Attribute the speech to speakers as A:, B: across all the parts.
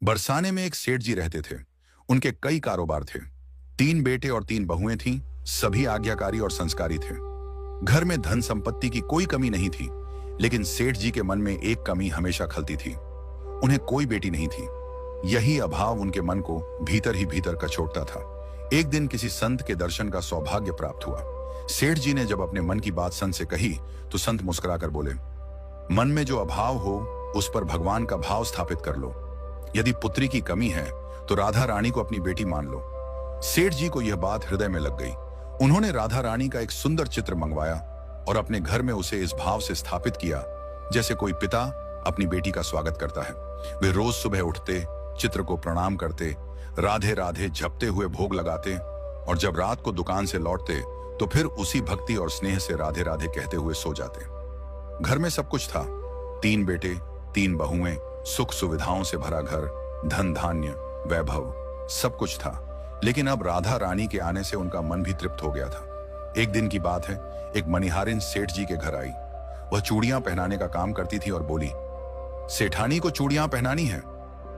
A: बरसाने में एक सेठ जी रहते थे। उनके कई कारोबार थे। 3 बेटे और 3 बहुएं थीं। सभी आज्ञाकारी और संस्कारी थे। घर में धन संपत्ति की कोई कमी नहीं थी, लेकिन सेठ जी के मन में एक कमी हमेशा खलती थी। उन्हें कोई बेटी नहीं थी। यही अभाव उनके मन को भीतर ही भीतर कचोटता था। एक दिन किसी संत के दर्शन का सौभाग्य प्राप्त हुआ। सेठ जी ने जब अपने मन की बात संत से कही तो संत मुस्कुराकर बोले, मन में जो अभाव हो उस पर भगवान का भाव स्थापित कर लो। यदि पुत्री की कमी है तो राधा रानी को अपनी बेटी मान लो। सेठ जी को यह बात हृदय में लग गई। उन्होंने राधा रानी का एक सुंदर चित्र मंगवाया और अपने घर में उसे इस भाव से स्थापित किया जैसे कोई पिता अपनी बेटी का स्वागत करता है। वे रोज सुबह उठते, चित्र को प्रणाम करते, राधे राधे जपते हुए भोग लगाते और जब रात को दुकान से लौटते तो फिर उसी भक्ति और स्नेह से राधे राधे कहते हुए सो जाते। घर में सब कुछ था। 3 बेटे, 3 बहुएं, सुख सुविधाओं से भरा घर, धन धान्य, वैभव, सब कुछ था। लेकिन अब राधा रानी के आने से उनका मन भी तृप्त हो गया था। एक दिन की बात है, एक मनिहारिन सेठ जी के घर आई। वह चूड़ियां पहनाने का काम करती थी और बोली, सेठानी को चूड़ियां पहनानी है।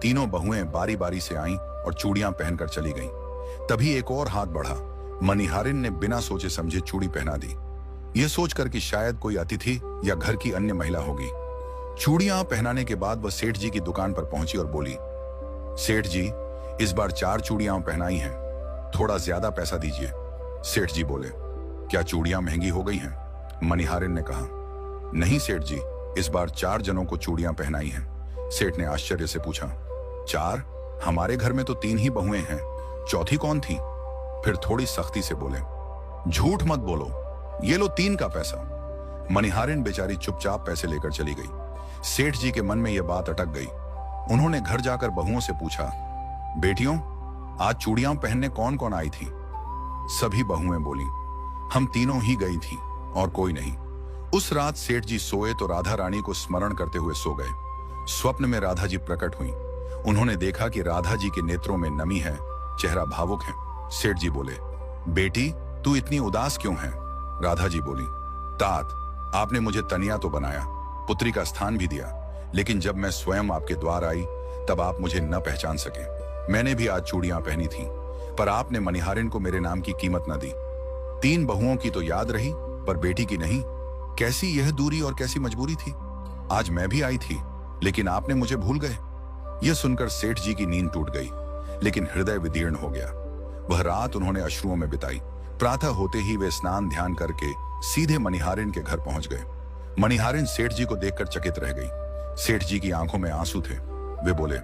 A: तीनों बहुएं बारी बारी से आईं और चूड़ियां पहनकर चली गईं। तभी एक और हाथ बढ़ा। मनिहारिन ने बिना सोचे समझे चूड़ी पहना दी, यह सोचकर कि शायद कोई अतिथि या घर की अन्य महिला होगी। चूड़ियां पहनाने के बाद वह सेठ जी की दुकान पर पहुंची और बोली, सेठ जी, इस बार 4 चूड़ियां पहनाई हैं, थोड़ा ज्यादा पैसा दीजिए। सेठ जी बोले, क्या चूड़ियां महंगी हो गई हैं? मनिहारिन ने कहा, नहीं सेठ जी, इस बार 4 जनों को चूड़ियां पहनाई हैं। सेठ ने आश्चर्य से पूछा, 4? हमारे घर में तो 3 ही बहुएं हैं, चौथी कौन थी? फिर थोड़ी सख्ती से बोले, झूठ मत बोलो, ये लो 3 का पैसा। मनिहारिन बेचारी चुपचाप पैसे लेकर चली गई। सेठ जी के मन में यह बात अटक गई। उन्होंने घर जाकर बहुओं से पूछा, बेटियों, आज चूड़ियां पहनने कौन कौन आई थी? सभी बहुएं बोली, हम तीनों ही गई थी और कोई नहीं। उस रात सेठ जी सोए तो राधा रानी को स्मरण करते हुए सो गए। स्वप्न में राधा जी प्रकट हुई। उन्होंने देखा कि राधा जी के नेत्रों में नमी है, चेहरा भावुक है। सेठ जी बोले, बेटी, तू इतनी उदास क्यों है? राधा जी बोली, तात, आपने मुझे तनिया तो बनाया, पुत्री का स्थान भी दिया, लेकिन जब मैं स्वयं आपके द्वार आई तब आप मुझे न पहचान सके। मैंने भी आज चूड़ियां पहनी थीं, पर आपने मनिहारिन को मेरे नाम की कीमत न दी। 3 बहुओं की तो याद रही, पर बेटी की नहीं। कैसी यह दूरी और कैसी मजबूरी थी? आज मैं भी आई थी, लेकिन आपने मुझे भूल गए। यह सुनकर सेठ जी की नींद टूट गई, लेकिन हृदय विदीर्ण हो गया। वह रात उन्होंने अश्रुओं में बिताई। प्रातः होते ही वे स्नान ध्यान करके सीधे मनिहारिन के घर पहुंच गए। मनिहारिन सेठ जी को देखकर चकित रह गई। सेठ जी की आंखों में आंसू थे। वे बोले,